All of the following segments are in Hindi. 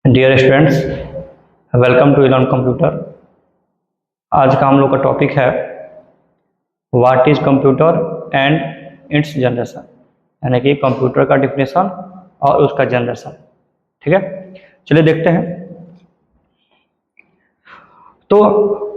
Dear students, welcome to Elon computer. आज का हम लोग का टॉपिक है what is computer and its generation, यानी कि कंप्यूटर का डिफिनेशन और उसका जनरेशन। ठीक है, चलिए देखते हैं। तो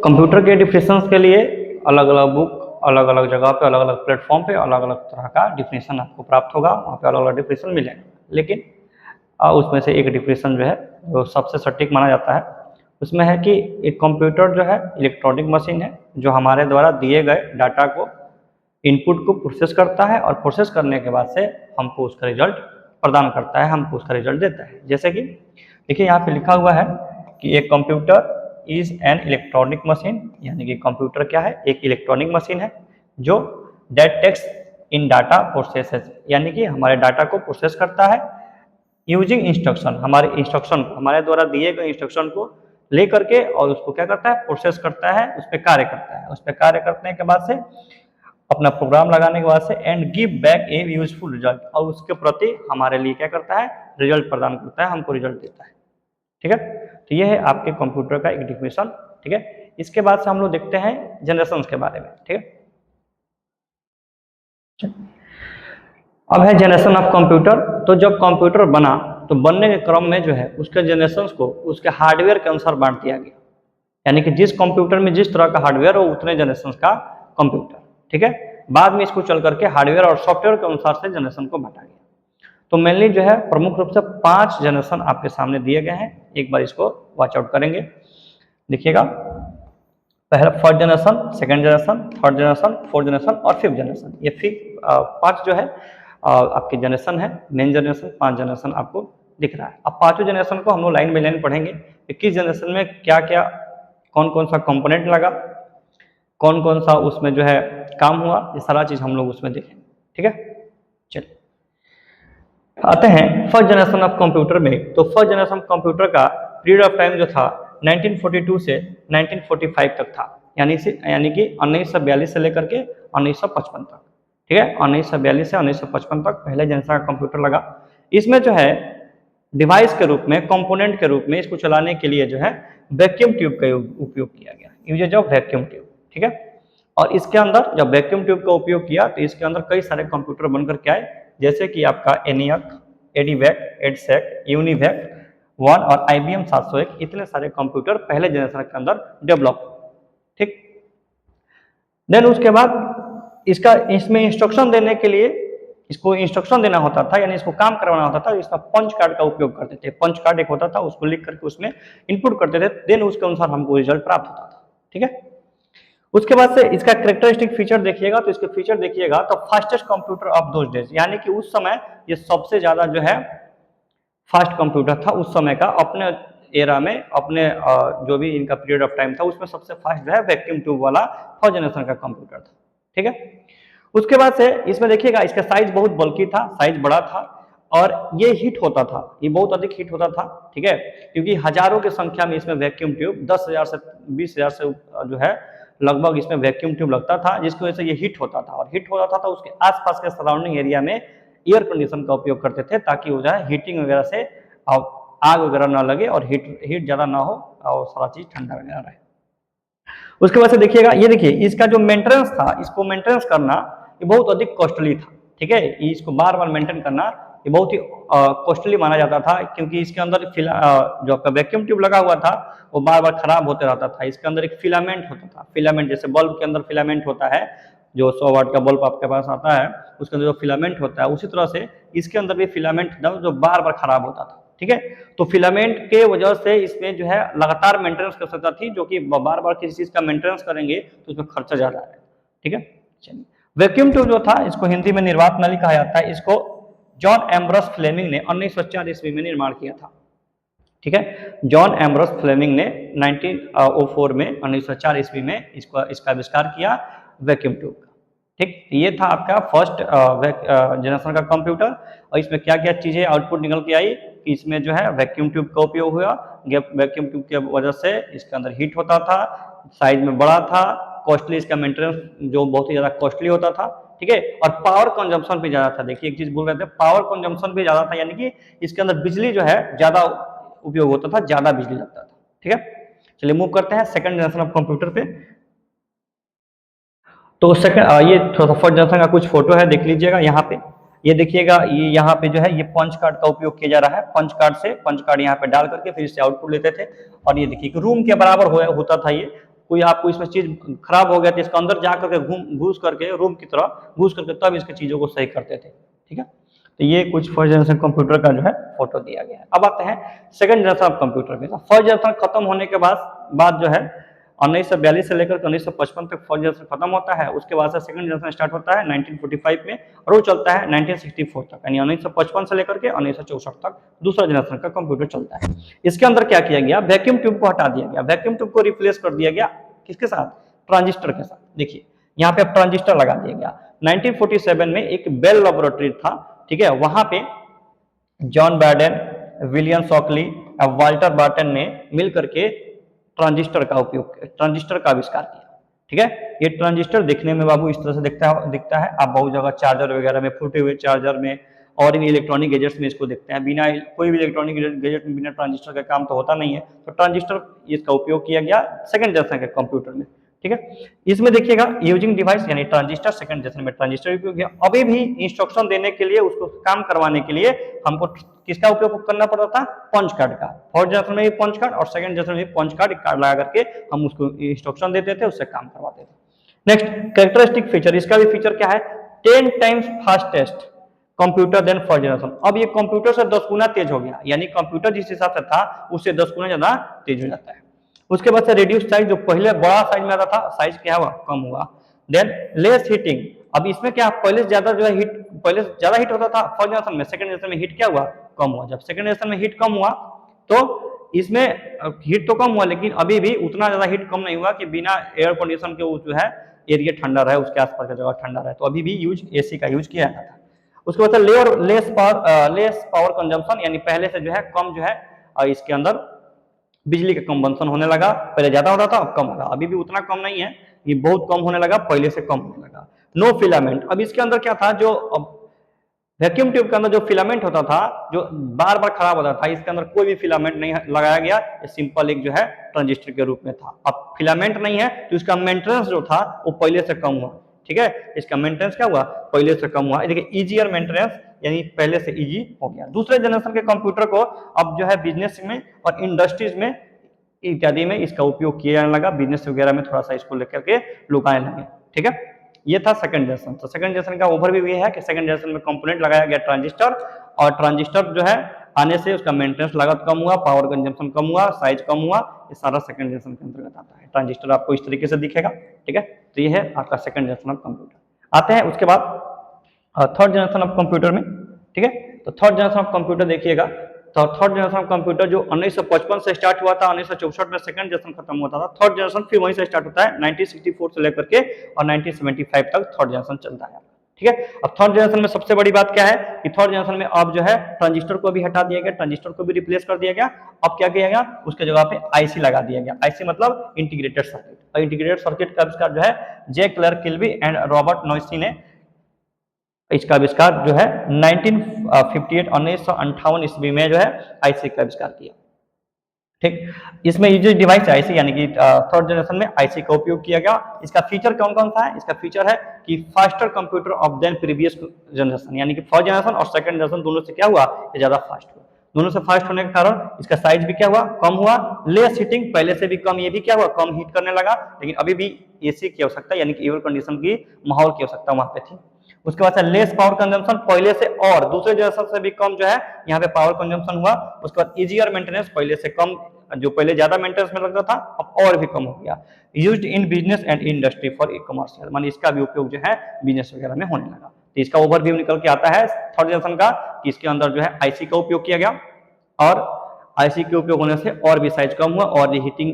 कंप्यूटर के डिफिनेशन के लिए अलग अलग बुक, अलग अलग जगह पे, अलग अलग प्लेटफॉर्म पे अलग अलग तरह का डिफिनेशन आपको प्राप्त होगा, वहाँ पे अलग अलग डिफिनेशन मिलेगा। लेकिन उसमें से एक डिफिनेशन जो है वो सबसे सटीक माना जाता है। उसमें है कि एक कंप्यूटर जो है इलेक्ट्रॉनिक मशीन है जो हमारे द्वारा दिए गए डाटा को, इनपुट को प्रोसेस करता है और प्रोसेस करने के बाद से हमको उसका रिजल्ट प्रदान करता है, हमको उसका रिजल्ट देता है। जैसे कि देखिए यहाँ पे लिखा हुआ है कि एक computer is an electronic machine, यानी कि कंप्यूटर क्या है, एक इलेक्ट्रॉनिक मशीन है जो that takes in data processes, यानी कि हमारे डाटा को प्रोसेस करता है यूजिंग इंस्ट्रक्शन, हमारे इंस्ट्रक्शन को, हमारे द्वारा दिए गए इंस्ट्रक्शन को ले करके और उसको क्या करता है, प्रोसेस करता है, उस पर कार्य करता है। उस पर कार्य करने के बाद से अपना प्रोग्राम लगाने के बाद से and give back A useful result, और उसके प्रति हमारे लिए क्या करता है, रिजल्ट प्रदान करता है, हमको रिजल्ट देता है। ठीक है, तो ये है आपके कंप्यूटर का एक डिफिनेशन। ठीक है, इसके बाद से हम लोग देखते हैं जनरेशन के बारे में। ठीक है, अब है जनरेशन ऑफ कंप्यूटर। तो जब कंप्यूटर बना तो बनने के क्रम में जो है उसके जनरेशन को उसके हार्डवेयर के अनुसार बांट दिया गया, यानी कि जिस कंप्यूटर में जिस तरह का हार्डवेयर हो उतने जनरेशन का कंप्यूटर। ठीक है, बाद में इसको चल करके हार्डवेयर और सॉफ्टवेयर के अनुसार से जनरेशन को बांटा गया। तो मेनली जो है प्रमुख रूप से 5 जनरेशन आपके सामने दिए गए हैं, एक बार इसको वॉच आउट करेंगे। देखिएगा, पहला first generation, second generation, third generation, fourth generation और फिफ्थ जनरेशन। ये 5 जो है आपके जनरेशन है, मेन जनरेशन 5 जनरेशन आपको दिख रहा है। अब 5 जनरेशन को हम लोग लाइन बाई लाइन पढ़ेंगे कि किस जनरेशन में क्या क्या, कौन कौन सा कंपोनेंट लगा, कौन कौन सा उसमें जो है काम हुआ, ये सारा चीज हम लोग उसमें देखेंगे। ठीक है, चलिए आते हैं फर्स्ट जनरेशन ऑफ कंप्यूटर में। तो फर्स्ट जनरेशन कंप्यूटर का पीरियड ऑफ टाइम जो था 1942 से 1945 तक था, यानी कि 1942 से लेकर के 1955 तक। ठीक है, 1942 से 1955 तक पहले जनरेशन का कंप्यूटर लगा। इसमें जो है डिवाइस के रूप में, कंपोनेंट के रूप में इसको चलाने के लिए जो है वैक्यूम ट्यूब का उपयोग किया गया, यूजेज ऑफ वैक्यूम ट्यूब। ठीक है, और इसके अंदर जब वैक्यूम ट्यूब का उपयोग किया तो इसके अंदर कई सारे कंप्यूटर बनकर के आए, जैसे कि आपका एनियक, एडीवैक, एडसेक, यूनिवैक 1 और IBM 701, इतने सारे कंप्यूटर पहले जनरेशन के अंदर डेवलप। ठीक, देन उसके बाद इसमें इंस्ट्रक्शन देने के लिए, इसको इंस्ट्रक्शन देना होता था, यानी इसको काम करवाना होता था, इसका पंच कार्ड का उपयोग करते थे। पंच कार्ड एक होता था, उसको लिख करके उसमें इनपुट करते थे, देन उसके अनुसार हमको रिजल्ट प्राप्त होता था। ठीक है, उसके बाद से इसका कैरेक्टरिस्टिक फीचर देखिएगा, तो इसके फीचर देखिएगा तो fastest computer of those days, यानी कि उस समय ये सबसे ज्यादा जो है फास्ट कंप्यूटर था उस समय का, अपने एरा में, अपने जो भी इनका पीरियड ऑफ टाइम था उसमें सबसे फास्ट जो है वैक्यूम ट्यूब वाला फर्स्ट जनरेशन का कंप्यूटर था। ठीक है, उसके बाद से इसमें देखिएगा इसका साइज बहुत बल्कि था, साइज बड़ा था और ये हिट होता था, ये बहुत अधिक हिट होता था। ठीक है, क्योंकि हजारों की संख्या में इसमें वैक्यूम ट्यूब 10,000 से 20,000 से जो है लगभग इसमें वैक्यूम ट्यूब लगता था, जिसकी वजह से ये हिट होता था। और हिट होता था तो उसके आसपास के सराउंडिंग एरिया में एयर कंडीशन का उपयोग करते थे, ताकि वो जो है हीटिंग वगैरह से आग वगैरह ना लगे और हीट ज्यादा ना हो और सारा चीज ठंडा वगैरह रहे। उसके बाद से देखिएगा, ये देखिए इसका जो मेंटेनेंस था, इसको मेंटेनेंस करना ये बहुत अधिक कॉस्टली था। ठीक है, इसको बार बार मेंटेन करना ये बहुत ही कॉस्टली माना जाता था, क्योंकि इसके अंदर जो आपका वैक्यूम ट्यूब लगा हुआ था वो बार बार खराब होते रहता था। इसके अंदर एक फिलामेंट होता था, फिलामेंट जैसे बल्ब के अंदर फिलामेंट होता है, जो 100 वाट का बल्ब आपके पास आता है उसके अंदर जो फिलामेंट होता है, उसी तरह से इसके अंदर भी फिलामेंट था जो बार बार खराब होता था। ठीक है, तो फिलामेंट के वजह से इसमें जो है लगातार मेंटेनेंस कर सकता थी, जो कि बार बार किसी चीज का मेंटेनेंस करेंगे तो उसमें खर्चा ज्यादा है। ठीक है, चलिए वैक्यूम ट्यूब जो था इसको हिंदी में निर्वात नली कहा जाता है। इसको जॉन एम्ब्रस फ्लेमिंग ने 1904 ईस्वी में निर्माण किया था। ठीक है, जॉन एम्ब्रस फ्लेमिंग ने 1904 में 1904 ईस्वी में इसका आविष्कार किया वैक्यूम ट्यूब का। ठीक, ये था आपका फर्स्ट जनरेशन का कंप्यूटर। और इसमें क्या क्या चीजें आउटपुट निकल के आई कि इसमें जो है वैक्यूम ट्यूब का उपयोग हुआ, वैक्यूम ट्यूब की वजह से इसके अंदर हीट होता था, साइज में बड़ा था, कॉस्टली इसका मेंटेनेंस जो बहुत ही ज्यादा कॉस्टली होता था। ठीक है, और पावर कंजम्पशन भी ज्यादा था। देखिए एक चीज बोल रहे थे, पावर कंजम्पशन भी ज्यादा था, यानी कि इसके अंदर बिजली जो है ज्यादा उपयोग होता था, ज्यादा बिजली लगता था। ठीक है, चलिए मूव करते हैं सेकंड जनरेशन ऑफ कंप्यूटर पे। तो सेकंड ये थोड़ा सा फर्स्ट जनरेशन का कुछ फोटो है, देख लीजिएगा यहाँ पे। ये देखिएगा, ये यहाँ पे जो है ये पंच कार्ड का उपयोग किया जा रहा है। पंच कार्ड से पंच कार्ड यहाँ पे डाल करके फिर इससे आउटपुट लेते थे। और ये देखिए रूम के बराबर होता था ये। कोई आपको इसमें चीज खराब हो गया तो इसके अंदर जा करके घुस करके रूम की तरह घुस करके तब इसकी चीजों को सही करते थे। ठीक है, तो ये कुछ फर्स्ट जनरेशन कंप्यूटर का जो है फोटो दिया गया है। अब आते हैं सेकंड जनरेशन ऑफ कंप्यूटर में। फर्स्ट जनरेशन खत्म होने के बाद जो है 1942 से लेकर 1955 तक फर्स्ट जनरेशन खत्म होता है। उसके बाद से सेकंड जनरेशन स्टार्ट होता है 1945 में और वो चलता है 1964 तक, यानी 1955 से लेकर के 1964 तक दूसरा जनरेशन का कंप्यूटर चलता है। इसके अंदर क्या किया गया, वैक्यूम ट्यूब को हटा दिया गया। वैक्यूम ट्यूब को रिप्लेस कर दिया गया किसके साथ, ट्रांजिस्टर के साथ। देखिए यहाँ पे अब ट्रांजिस्टर लगा दिया गया। 1947 में एक बेल लेबोरेटरी था, ठीक है, वहां पे जॉन बैडेन, विलियम शॉकली और वाल्टर बार्टन ने मिलकर के ट्रांजिस्टर का आविष्कार किया। ठीक है, ये ट्रांजिस्टर दिखने में बाबू इस तरह से दिखता है। आप बहुत जगह चार्जर वगैरह में, फूटे हुए चार्जर में और भी इलेक्ट्रॉनिक गैजेट्स में इसको देखते हैं। बिना कोई भी इलेक्ट्रॉनिक गैजेट में बिना ट्रांजिस्टर का काम तो होता नहीं है। तो ट्रांजिस्टर इसका उपयोग किया गया सेकंड जनरेशन के कंप्यूटर में। ठीक है, इसमें देखिएगा यूजिंग डिवाइस यानी ट्रांजिस्टर, सेकंड जनरेशन में ट्रांजिस्टर उपयोग किया। अभी भी इंस्ट्रक्शन देने के लिए, उसको काम करवाने के लिए हमको किसका उपयोग करना पड़ता था, पंच कार्ड का। फर्स्ट जनरेशन में भी पंच कार्ड और सेकंड जनरेशन में भी पंच कार्ड लगा करके हम उसको इंस्ट्रक्शन देते थे, उससे काम करवाते थे। नेक्स्ट कैरेक्टरिस्टिक फीचर, इसका भी फीचर क्या है, 10 times fastest computer than first generation. अब ये कंप्यूटर से 10 गुना तेज हो गया, यानी कंप्यूटर जिस हिसाब से था उससे 10 गुना ज्यादा तेज हो जाता है। उसके बाद से रिड्यूस साइज, जो पहले बड़ा साइज में आता था साइज क्या हुआ, कम हुआ। देन लेस हीटिंग, अब इसमें क्या पहले ज्यादा जो है पहले ज्यादा हीट होता था फर्स्ट जनरेशन में, सेकंड जनरेशन में हीट क्या हुआ, कम हुआ। जब सेकंड जनरेशन में हीट कम हुआ तो इसमें हीट तो कम हुआ, लेकिन अभी भी उतना ज्यादा हीट कम नहीं हुआ कि बिना एयर कंडीशन के वो जो है एरिया ठंडा रहे, उसके आसपास का जगह ठंडा रहे। तो अभी भी एसी का यूज किया जाता था। उसके बाद लेस पावर कंजम्पशन, यानी पहले से जो है कम जो है इसके अंदर बिजली का कंजम्पशन होने लगा। पहले ज्यादा होता था, अब कम होगा। अभी भी उतना कम नहीं है, ये बहुत कम होने लगा, पहले से कम होने लगा। नो फिलामेंट, अब इसके अंदर क्या था, जो वैक्यूम ट्यूब के अंदर जो फिलामेंट होता था जो बार बार खराब होता था, इसके अंदर कोई भी फिलामेंट नहीं लगाया गया। ये सिंपल एक जो है ट्रांजिस्टर के रूप में था। अब फिलामेंट नहीं है तो इसका मेंटेनेंस जो था वो पहले से कम हुआ। ठीक है, इसका मेंटेनेंस क्या हुआ, पहले से कम हुआ। देखिए इजियर मेंटेनेंस, यानी पहले से इजी हो गया। दूसरे जनरेशन के कंप्यूटर को अब जो है बिजनेस में और इंडस्ट्रीज में इत्यादि में इसका उपयोग किया जाने लगा। बिजनेस वगैरह में थोड़ा सा इसको लेकर के लोग आने लगे। ठीक है, ये था सेकंड जनरेशन। तो सेकंड जनरेशन का ओवरव्यू ये है कि सेकंड जनरेशन में कंपोनेंट लगाया गया ट्रांजिस्टर, और ट्रांजिस्टर जो है आने से उसका मेंटेनेंस लागत कम हुआ, पावर कंजम्पशन कम हुआ, साइज कम हुआ। ये सारा सेकंड जनरेशन के अंतर्गत आता है। ट्रांजिस्टर आपको इस तरीके से दिखेगा। ठीक है, तो ये है आपका सेकंड जनरेशन ऑफ कंप्यूटर। आते हैं उसके बाद थर्ड जनरेशन ऑफ कंप्यूटर में। ठीक है, तो थर्ड जनरेशन ऑफ कंप्यूटर देखिएगा, तो थर्ड जनरेशन कंप्यूटर जो 1955 से स्टार्ट हुआ था, 1964 में सेकंड जनरेशन खत्म होता था। थर्ड जनरेशन फिर वहीं से स्टार्ट होता है 1964 से लेकर के और 1975 तक थर्ड जनरेशन चलता है। ठीक है, अब थर्ड जनरेशन में सबसे बड़ी बात क्या है कि थर्ड जनरेशन में अब जो है ट्रांजिस्टर को भी हटा दिया गया, ट्रांजिस्टर को भी रिप्लेस कर दिया गया। अब क्या किया गया, उसके जगह पे आईसी लगा दिया गया। आईसी मतलब इंटीग्रेटेड सर्किट, और इंटीग्रेटेड सर्किट का आविष्कार जो है J Clerk Kilby and Robert Noyce ने इसका आविष्कार जो है 1958 ईस्वी में जो है आईसी का आविष्कार किया। ठीक, इसमें यूज्ड डिवाइस आईसी, यानी कि थर्ड जनरेशन में आईसी का उपयोग किया गया। इसका फीचर कौन कौन सा है, इसका फीचर है कि faster computer of than previous generation, यानी कि फर्स्ट जनरेशन और सेकंड जनरेशन दोनों से क्या हुआ, ये ज्यादा फास्ट हुआ। दोनों से फास्ट होने के कारण इसका साइज भी क्या हुआ, कम हुआ। लेस हीटिंग, पहले से भी कम, ये भी क्या हुआ, कम हीट करने लगा। लेकिन अभी भी एसी की आवश्यकता, यानी कि एयर कंडीशन की माहौल की आवश्यकता वहां पे थी। उसके बाद से लेस पावर कंजम्पशन, पहले से और दूसरे जनरेशन से भी कम जो है यहाँ पे पावर कंजम्पशन हुआ। उसके बाद इजियर मेंटेनेंस, पहले से कम, जो पहले ज्यादा मेंटेनेंस में लगता था अब और भी कम हो गया। Used in business and industry for E commercial, माने इसका भी उपयोग जो है बिजनेस वगैरह में होने लगा। तो इसका ओवरव्यू निकल के आता है थर्ड जनरेशन का कि इसके अंदर जो है आईसी का उपयोग किया गया, और आईसी के उपयोग होने से और भी साइज कम हुआ, और हीटिंग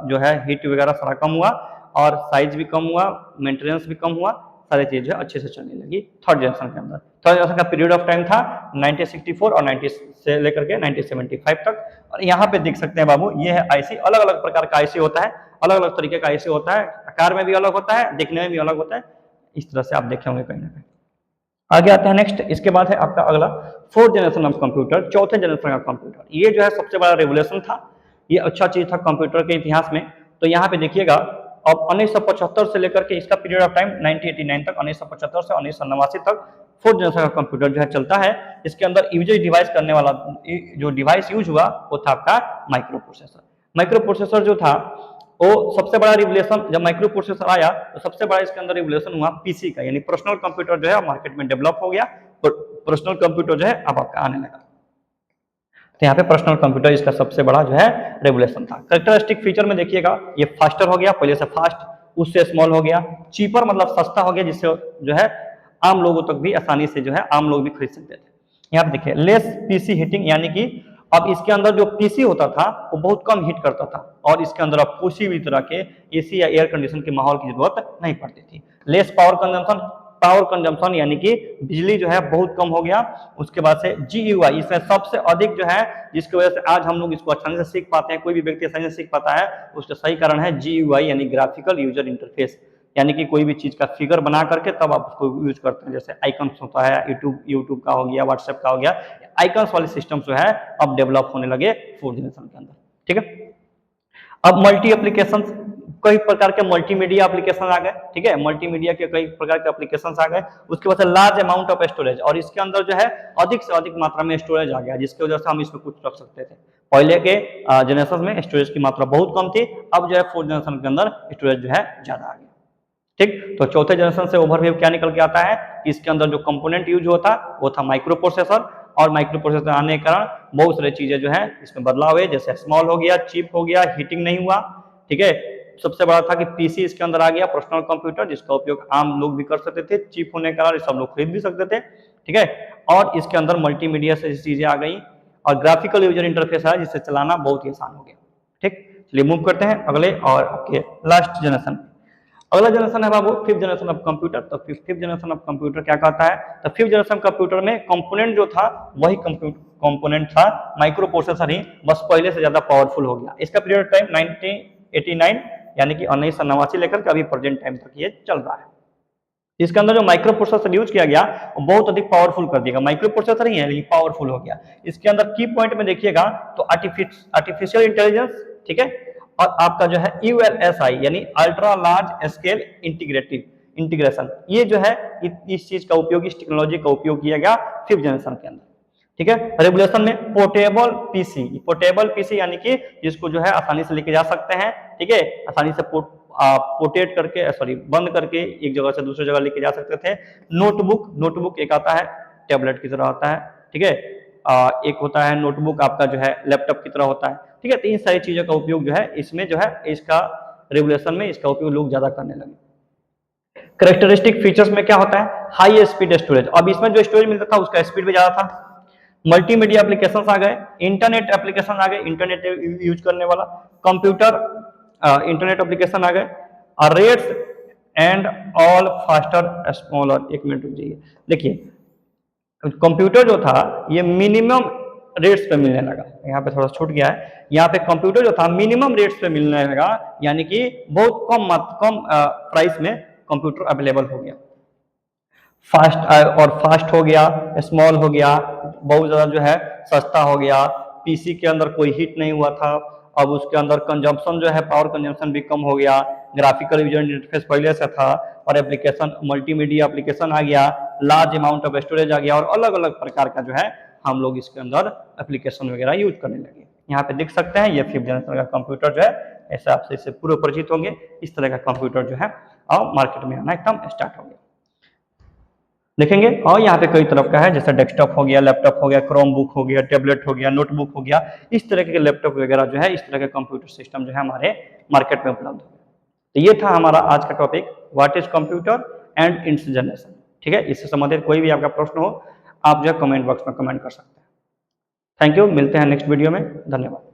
जो है हीट वगैरह सारा कम हुआ, और साइज भी कम हुआ, मेंटेनेंस भी कम हुआ, सारी चीजें अच्छे से चलने लगी थर्ड जनरेशन के अंदर। थर्ड जनरेशन का पीरियड ऑफ टाइम था 1964 और 90 से लेकर के 1975 तक। और यहाँ पे देख सकते हैं बाबू, ये है आईसी। अलग अलग प्रकार का आईसी होता है, अलग अलग तरीके का आईसी होता है, आकार में भी अलग होता है, देखने में भी अलग होता है। इस तरह से आप देखे होंगे कहीं ना कहीं। आगे आते हैं नेक्स्ट, इसके बाद है आपका अगला फोर्थ जनरेशन ऑफ कंप्यूटर, चौथे जनरेशन का कंप्यूटर। ये जो है सबसे बड़ा रेवोल्यूशन था, ये अच्छा चीज था कंप्यूटर के इतिहास में। तो यहाँ पे देखिएगा, अब 1975 से लेकर के इसका पीरियड ऑफ टाइम 1989 तक, 1975 से 1989 तक फोर्थ जनरेशन का कंप्यूटर जो है चलता है। इसके अंदर यूजर डिवाइस करने वाला जो डिवाइस यूज हुआ वो था आपका माइक्रो प्रोसेसर। माइक्रो प्रोसेसर जो था वो सबसे बड़ा रिवोल्यूशन, जब माइक्रो प्रोसेसर आया तो सबसे बड़ा इसके अंदर रिवोल्यूशन हुआ पीसी का, यानी पर्सनल कंप्यूटर जो है मार्केट में डेवलप हो गया, पर्सनल कंप्यूटर जो है अब आपका आने लगा। तो यहाँ पे पर्सनल कंप्यूटर इसका सबसे बड़ा जो है रेवोल्यूशन था। कैरेक्टरिस्टिक फीचर में देखिएगा, ये फास्टर हो गया, पहले से फास्ट, उससे स्मॉल हो गया, चीपर मतलब सस्ता हो गया, जिससे जो है आम लोगों तक भी आसानी से जो है आम लोग भी खरीद सकते थे। यहाँ पे देखिए लेस पीसी हीटिंग, यानी कि अब इसके अंदर जो पीसी होता था वो बहुत कम हीट करता था, और इसके अंदर अब किसी भी तरह के एसी या एयर कंडीशन के माहौल की जरूरत नहीं पड़ती थी। लेस पावर कंजम्पशन यानी कि बिजली जो है बहुत कम हो गया। उसके बाद से GUI, इसमें सबसे अधिक जो है, जिसकी वजह से आज हम लोग इसको आसानी से सीख पाते हैं, कोई भी व्यक्ति आसानी से सीख पाता है, उसका सही कारण है GUI यानी ग्राफिकल यूजर इंटरफेस। यानी कि कोई भी चीज का फिगर बना करके तब आप उसको यूज करते हैं, जैसे आइकन्स होता है, यूट्यूब का हो गया, व्हाट्सएप का हो गया, आइकन्स वाले सिस्टम जो है अब डेवलप होने लगे फोर्थ जनरेशन के अंदर। ठीक है, अब मल्टी एप्लीकेशन, कई प्रकार के मल्टीमीडिया एप्लीकेशन आ गए। ठीक है, मल्टीमीडिया के कई प्रकार के एप्लीकेशन आ गए। उसके बाद से लार्ज अमाउंट ऑफ स्टोरेज, और इसके अंदर जो है अधिक से अधिक मात्रा में स्टोरेज आ गया, जिसकी वजह से हम इसमें कुछ रख सकते थे। पहले के जनरेशन में स्टोरेज की मात्रा बहुत कम थी, अब जो है फोर्थ जनरेशन के अंदर स्टोरेज जो है ज्यादा आ गया। ठीक, तो चौथे जनरेशन से ओवरव्यू क्या निकल के आता है कि इसके अंदर जो कंपोनेंट यूज होता वो था माइक्रो प्रोसेसर, और माइक्रो प्रोसेसर आने के कारण बहुत सारी चीजें जो है इसमें बदलाव हुए, जैसे स्मॉल हो गया, चीप हो गया, हीटिंग नहीं हुआ। ठीक है, सबसे बड़ा था कि पीसी इसके अंदर आ गया, पर्सनल कंप्यूटर, जिसका उपयोग आम लोग भी कर सकते थे, चीप होने के कारण सब लोग खरीद भी सकते थे। ठीक है, और इसके अंदर मल्टीमीडिया से चीजें आ गई, और ग्राफिकल यूजर इंटरफेस है जिससे चलाना बहुत ही आसान हो गया। ठीक, चलिए मूव करते हैं अगले और आपके लास्ट जनरेशन। अगला जनरेशन है बाबू फिफ्थ जनरेशन ऑफ कंप्यूटर। तो फिफ्थ जनरेशन ऑफ कंप्यूटर क्या कहता है, तो फिफ्थ जनरेशन कंप्यूटर में कंपोनेंट जो था वही कंपोनेंट था माइक्रो प्रोसेसर ही, बस पहले से ज्यादा पावरफुल हो गया। इसका पीरियड टाइम 1989 यानी कि 1989 लेकर के अभी प्रेजेंट टाइम तक ये चल रहा है। इसके अंदर जो माइक्रो प्रोसेसर यूज किया गया वो बहुत अधिक पावरफुल कर दिया, माइक्रो प्रोसेसर ही है लेकिन पावरफुल हो गया। इसके अंदर की पॉइंट में देखिएगा तो आर्टिफिशियल इंटेलिजेंस, ठीक है, और आपका जो है ULSI यानी अल्ट्रा लार्ज स्केल इंटीग्रेशन, ये जो है इस चीज का उपयोग, इस टेक्नोलॉजी का उपयोग किया गया फिफ्थ जनरेशन के अंदर। ठीक है, रेवोल्यूशन में पोर्टेबल पीसी यानी कि जिसको जो है आसानी से लेके जा सकते हैं। ठीक है, आसानी से पोर्टेट करके बंद करके एक जगह से दूसरी जगह लेके जा सकते थे। नोटबुक एक आता है, टैबलेट की तरह आता है। ठीक है, एक होता है नोटबुक आपका जो है लैपटॉप की तरह होता है। ठीक है, तो इन सारी चीजों का उपयोग जो है इसमें जो है इसका रेवोल्यूशन में इसका उपयोग लोग ज्यादा करने लगे। कैरेक्टरिस्टिक फीचर्स में क्या होता है, हाई स्पीड स्टोरेज, अब इसमें जो स्टोरेज मिलता था उसका स्पीड भी ज्यादा था। मल्टीमीडिया एप्लीकेशंस आ गए, इंटरनेट एप्लीकेशन आ गए, इंटरनेट यूज करने वाला कंप्यूटर, इंटरनेट एप्लीकेशन आ गए, और rates and all faster smaller. एक मिनट रुक जाइए, देखिए कंप्यूटर जो था ये मिनिमम रेट्स पे मिलने लगा, यहाँ पे थोड़ा छूट गया है, यहाँ पे कंप्यूटर जो था मिनिमम रेट्स पे मिलने लगा, यानी कि बहुत कम प्राइस में कंप्यूटर अवेलेबल हो गया। फास्ट हो गया, स्मॉल हो गया, बहुत ज्यादा जो है सस्ता हो गया। पीसी के अंदर कोई हीट नहीं हुआ था, अब उसके अंदर कंजम्पशन जो है पावर कंजम्पशन भी कम हो गया। ग्राफिकल यूजर इंटरफेस पहले से था, और एप्लीकेशन मल्टीमीडिया एप्लीकेशन आ गया, लार्ज अमाउंट ऑफ स्टोरेज आ गया, और अलग अलग प्रकार का जो है हम लोग इसके अंदर एप्लीकेशन वगैरह यूज करने लगे। यहाँ पे देख सकते हैं ये फिफ्थ जनरेशन का कंप्यूटर जो है, ऐसे आपसे इससे पूरे परिचित होंगे। इस तरह का कंप्यूटर जो है और मार्केट में आना एकदम स्टार्ट हो गया, देखेंगे। और यहाँ पे कई तरफ का है, जैसे डेस्कटॉप हो गया, लैपटॉप हो गया, क्रोम बुक हो गया, टैबलेट हो गया, नोटबुक हो गया, इस तरह के लैपटॉप वगैरह जो है, इस तरह के कंप्यूटर सिस्टम जो है हमारे मार्केट में उपलब्ध है। तो ये था हमारा आज का topic, what is computer and its generation. ठीक है, इससे संबंधित कोई भी आपका प्रश्न हो आप जो है कमेंट बॉक्स में कमेंट कर सकते हैं। थैंक यू, मिलते हैं नेक्स्ट वीडियो में, धन्यवाद।